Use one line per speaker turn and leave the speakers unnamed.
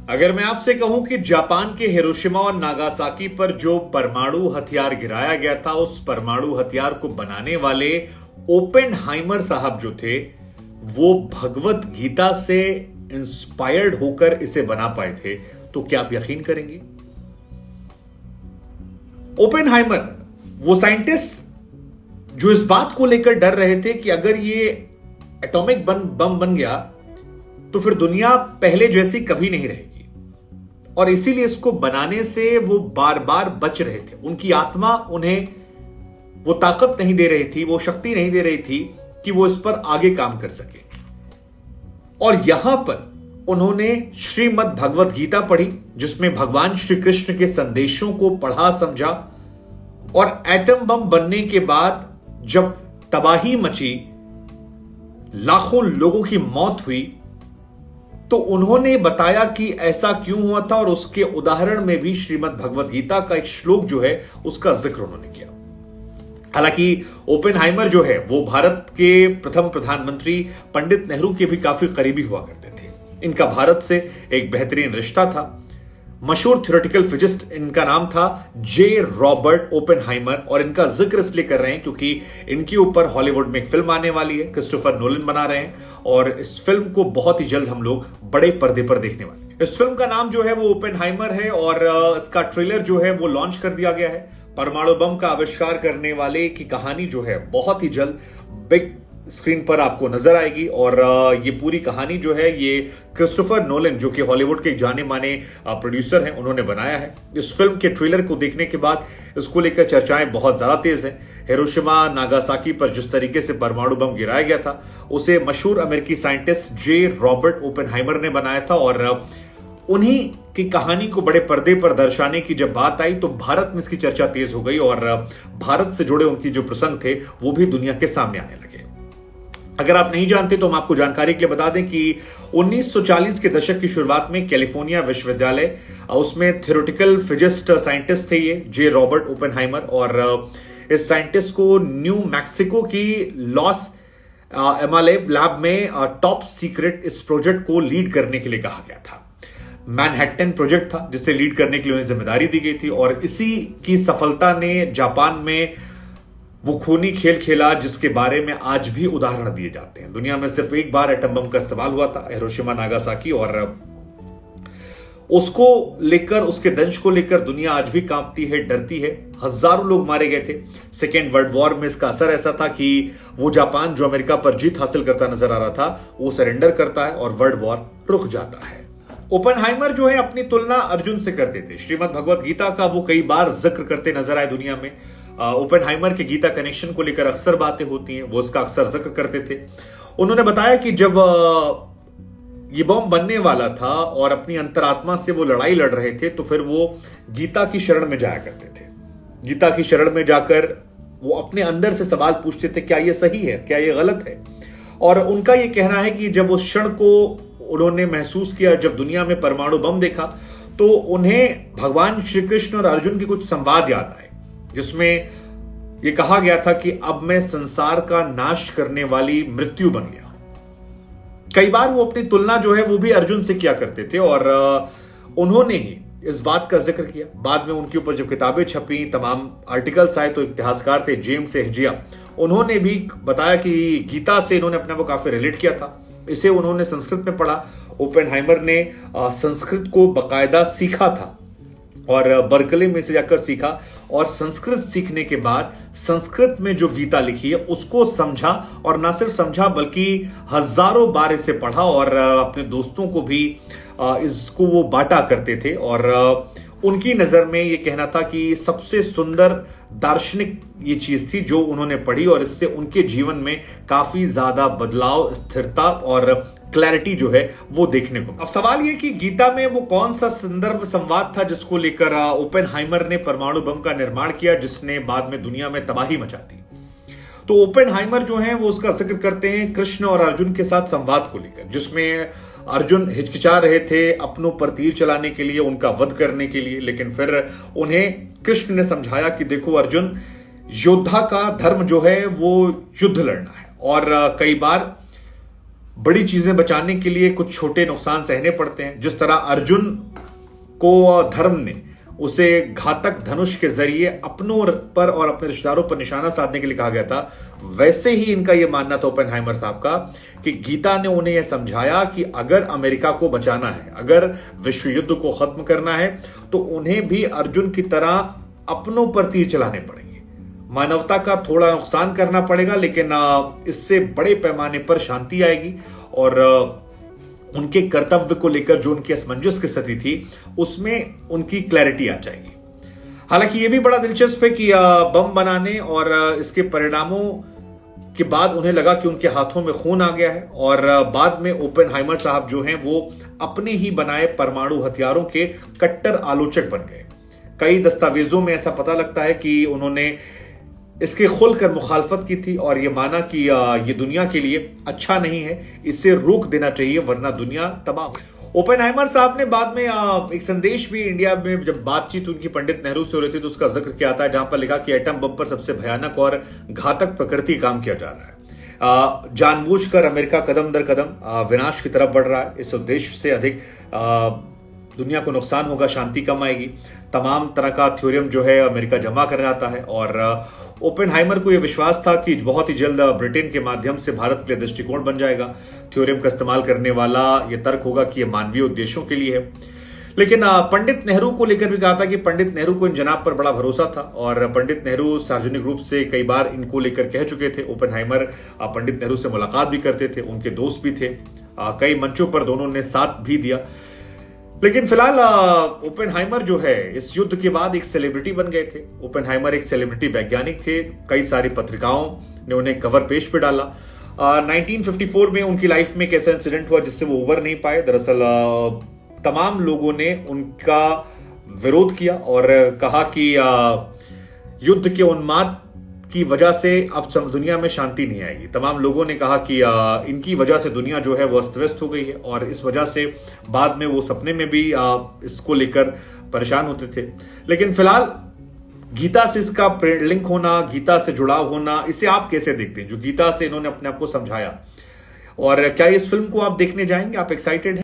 अगर मैं आपसे कहूं कि जापान के हिरोशिमा और नागासाकी पर जो परमाणु हथियार गिराया गया था, उस परमाणु हथियार को बनाने वाले ओपेनहाइमर साहब जो थे, वो भगवत गीता से इंस्पायर्ड होकर इसे बना पाए थे, तो क्या आप यकीन करेंगे? ओपेनहाइमर वो साइंटिस्ट जो इस बात को लेकर डर रहे थे कि अगर ये एटॉमिक बम बन गया तो फिर दुनिया पहले जैसी कभी नहीं रहेगी, और इसीलिए इसको बनाने से वो बार बार बच रहे थे। उनकी आत्मा उन्हें वो ताकत नहीं दे रही थी, वो शक्ति नहीं दे रही थी कि वो इस पर आगे काम कर सके। और यहां पर उन्होंने श्रीमद् भगवत गीता पढ़ी, जिसमें भगवान श्री कृष्ण के संदेशों को पढ़ा समझा, और एटम बम बनने के बाद जब तबाही मची, लाखों लोगों की मौत हुई, तो उन्होंने बताया कि ऐसा क्यों हुआ था, और उसके उदाहरण में भी श्रीमद् भगवत गीता का एक श्लोक जो है उसका जिक्र उन्होंने किया। हालांकि ओपेनहाइमर जो है वो भारत के प्रथम प्रधानमंत्री पंडित नेहरू के भी काफी करीबी हुआ करते थे। इनका भारत से एक बेहतरीन रिश्ता था। मशहूर थ्योरेटिकल फिजिस्ट इनका नाम था जे रॉबर्ट ओपेनहाइमर, और इनका जिक्र इसलिए कर रहे हैं क्योंकि इनके ऊपर हॉलीवुड में एक फिल्म आने वाली है, क्रिस्टोफर नोलन बना रहे हैं, और इस फिल्म को बहुत ही जल्द हम लोग बड़े पर्दे पर देखने वाले हैं। इस फिल्म का नाम जो है वो ओपेनहाइमर है, और इसका ट्रेलर जो है वो लॉन्च कर दिया गया है। परमाणु बम का आविष्कार करने वाले की कहानी जो है बहुत ही जल्द बिग स्क्रीन पर आपको नजर आएगी, और ये पूरी कहानी जो है ये क्रिस्टोफर नोलन, जो कि हॉलीवुड के जाने माने प्रोड्यूसर हैं, उन्होंने बनाया है। इस फिल्म के ट्रेलर को देखने के बाद इसको लेकर चर्चाएं बहुत ज्यादा तेज हैं। हिरोशिमा नागासाकी पर जिस तरीके से परमाणु बम गिराया गया था, उसे मशहूर अमेरिकी साइंटिस्ट जे रॉबर्ट ओपेनहाइमर ने बनाया था, और उन्हीं की कहानी को बड़े पर्दे पर दर्शाने की जब बात आई तो भारत में इसकी चर्चा तेज हो गई, और भारत से जुड़े उनकी जो प्रसंग थे वो भी दुनिया के सामने आने लगे। अगर आप नहीं जानते तो हम आपको जानकारी के लिए बता दें कि 1940 के दशक की शुरुआत में कैलिफोर्निया विश्वविद्यालय, उसमें थ्योरेटिकल फिजिस्ट साइंटिस्ट थे ये जे रॉबर्ट ओपेनहाइमर, और इस साइंटिस्ट को न्यू मैक्सिको की लॉस एमालेब लैब में टॉप सीक्रेट इस प्रोजेक्ट को लीड करने के लिए कहा गया था। मैनहट्टन प्रोजेक्ट था जिसे लीड करने के लिए उन्हें जिम्मेदारी दी गई थी, और इसी की सफलता ने जापान में वो खूनी खेल खेला जिसके बारे में आज भी उदाहरण दिए जाते हैं। दुनिया में सिर्फ एक बार एटम बम का इस्तेमाल हुआ था, हिरोशिमा नागासाकी, और उसको लेकर, उसके दंश को लेकर दुनिया आज भी कांपती है, डरती है। हजारों लोग मारे गए थे। सेकेंड वर्ल्ड वॉर में इसका असर ऐसा था कि वो जापान जो अमेरिका पर जीत हासिल करता नजर आ रहा था, वो सरेंडर करता है और वर्ल्ड वॉर रुक जाता है। ओपेनहाइमर जो है अपनी तुलना अर्जुन से करते थे। श्रीमद् भगवत गीता का वो कई बार जिक्र करते नजर आए दुनिया में। ओपेनहाइमर के गीता कनेक्शन को लेकर अक्सर बातें होती हैं, वो उसका अक्सर जिक्र करते थे। उन्होंने बताया कि जब ये बम बनने वाला था और अपनी अंतरात्मा से वो लड़ाई लड़ रहे थे, तो फिर वो गीता की शरण में जाया करते थे। गीता की शरण में जाकर वो अपने अंदर से सवाल पूछते थे, क्या ये सही है, क्या ये गलत है। और उनका ये कहना है कि जब उस क्षण को उन्होंने महसूस किया, जब दुनिया में परमाणु बम देखा, तो उन्हें भगवान श्री कृष्ण और अर्जुन के कुछ संवाद याद आए, जिसमें यह कहा गया था कि अब मैं संसार का नाश करने वाली मृत्यु बन गया। कई बार वो अपनी तुलना जो है वो भी अर्जुन से किया करते थे, और उन्होंने ही इस बात का जिक्र किया। बाद में उनके ऊपर जब किताबें छपी, तमाम आर्टिकल्स आए, तो इतिहासकार थे जेम्स हेजिया, उन्होंने भी बताया कि गीता से इन्होंने अपने को काफी रिलेट किया था। इसे उन्होंने संस्कृत में पढ़ा। ओपेनहाइमर ने संस्कृत को बकायदा सीखा था, और बर्कले में से जाकर सीखा, और संस्कृत सीखने के बाद संस्कृत में जो गीता लिखी है उसको समझा, और ना सिर्फ समझा बल्कि हजारों बार इसे पढ़ा, और अपने दोस्तों को भी इसको वो बांटा करते थे। और उनकी नजर में ये कहना था कि सबसे सुंदर दार्शनिक ये चीज थी जो उन्होंने पढ़ी, और इससे उनके जीवन में काफी ज्यादा बदलाव, स्थिरता और क्लैरिटी जो है वो देखने को। अब सवाल ये कि गीता में वो कौन सा संदर्भ संवाद था जिसको लेकर ओपेनहाइमर ने परमाणु बम का निर्माण किया, जिसने बाद में दुनिया में तबाही मचा दी। तो ओपेनहाइमर जो है वो उसका जिक्र करते हैं कृष्ण और अर्जुन के साथ संवाद को लेकर, जिसमें अर्जुन हिचकिचा रहे थे अपनों पर तीर चलाने के लिए, उनका वध करने के लिए, लेकिन फिर उन्हें कृष्ण ने समझाया कि देखो अर्जुन, योद्धा का धर्म जो है वो युद्ध लड़ना है, और कई बार बड़ी चीजें बचाने के लिए कुछ छोटे नुकसान सहने पड़ते हैं। जिस तरह अर्जुन को धर्म ने उसे घातक धनुष के जरिए अपनों पर और अपने रिश्तेदारों पर निशाना साधने के लिए कहा गया था, वैसे ही इनका यह मानना था ओपेनहाइमर साहब का कि गीता ने उन्हें यह समझाया कि अगर अमेरिका को बचाना है, अगर विश्व युद्ध को खत्म करना है, तो उन्हें भी अर्जुन की तरह अपनों पर तीर चलाने पड़ेंगे, मानवता का थोड़ा नुकसान करना पड़ेगा, लेकिन इससे बड़े पैमाने पर शांति आएगी और उनके कर्तव्य को लेकर जो उनकी असमंजस की स्थिति थी उसमें उनकी क्लैरिटी आ जाएगी। हालांकि यह भी बड़ा दिलचस्प है कि बम बनाने और इसके परिणामों के बाद उन्हें लगा कि उनके हाथों में खून आ गया है और बाद में ओपेनहाइमर साहब जो हैं वो अपने ही बनाए परमाणु हथियारों के कट्टर आलोचक बन गए। कई दस्तावेजों में ऐसा पता लगता है कि उन्होंने इसके खुलकर मुखालफत की थी और यह माना कि यह दुनिया के लिए अच्छा नहीं है, इसे रोक देना चाहिए वरना दुनिया तबाह हो। ओपेनहाइमर साहब ने बाद में एक संदेश भी इंडिया में जब बातचीत उनकी पंडित नेहरू से हो रही थी तो उसका जिक्र किया था, जहां पर लिखा कि एटम बम पर सबसे भयानक और घातक प्रकृति काम किया जा रहा है। जानबूझकर अमेरिका कदम दर कदम विनाश की तरफ बढ़ रहा है। इस उद्देश्य से अधिक दुनिया को नुकसान होगा, शांति कम आएगी। तमाम तरह का थ्योरियम जो है अमेरिका जमा कर आता है और ओपेनहाइमर को यह विश्वास था कि बहुत ही जल्द ब्रिटेन के माध्यम से भारत के लिए दृष्टिकोण बन जाएगा। थ्योरियम का इस्तेमाल करने वाला यह तर्क होगा कि यह मानवीय उद्देश्यों के लिए है। लेकिन पंडित नेहरू को लेकर भी कहा था कि पंडित नेहरू को इन जनाब पर बड़ा भरोसा था और पंडित नेहरू सार्वजनिक रूप से कई बार इनको लेकर कह चुके थे। ओपेनहाइमर पंडित नेहरू से मुलाकात भी करते थे, उनके दोस्त भी थे, कई मंचों पर दोनों ने साथ भी दिया। लेकिन फिलहाल ओपेनहाइमर जो है इस युद्ध के बाद एक सेलिब्रिटी बन गए थे। ओपेनहाइमर एक सेलिब्रिटी वैज्ञानिक थे, कई सारी पत्रिकाओं ने उन्हें कवर पेज पे डाला। 1954 में उनकी लाइफ में एक ऐसा इंसिडेंट हुआ जिससे वो उबर नहीं पाए। दरअसल तमाम लोगों ने उनका विरोध किया और कहा कि युद्ध के उन्माद की वजह से अब दुनिया में शांति नहीं आएगी। तमाम लोगों ने कहा कि इनकी वजह से दुनिया जो है वो अस्त व्यस्त हो गई है और इस वजह से बाद में वो सपने में भी इसको लेकर परेशान होते थे। लेकिन फिलहाल गीता से इसका लिंक होना, गीता से जुड़ाव होना, इसे आप कैसे देखते हैं जो गीता से इन्होंने अपने आप को समझाया? और क्या इस फिल्म को आप देखने जाएंगे? आप एक्साइटेड हैं?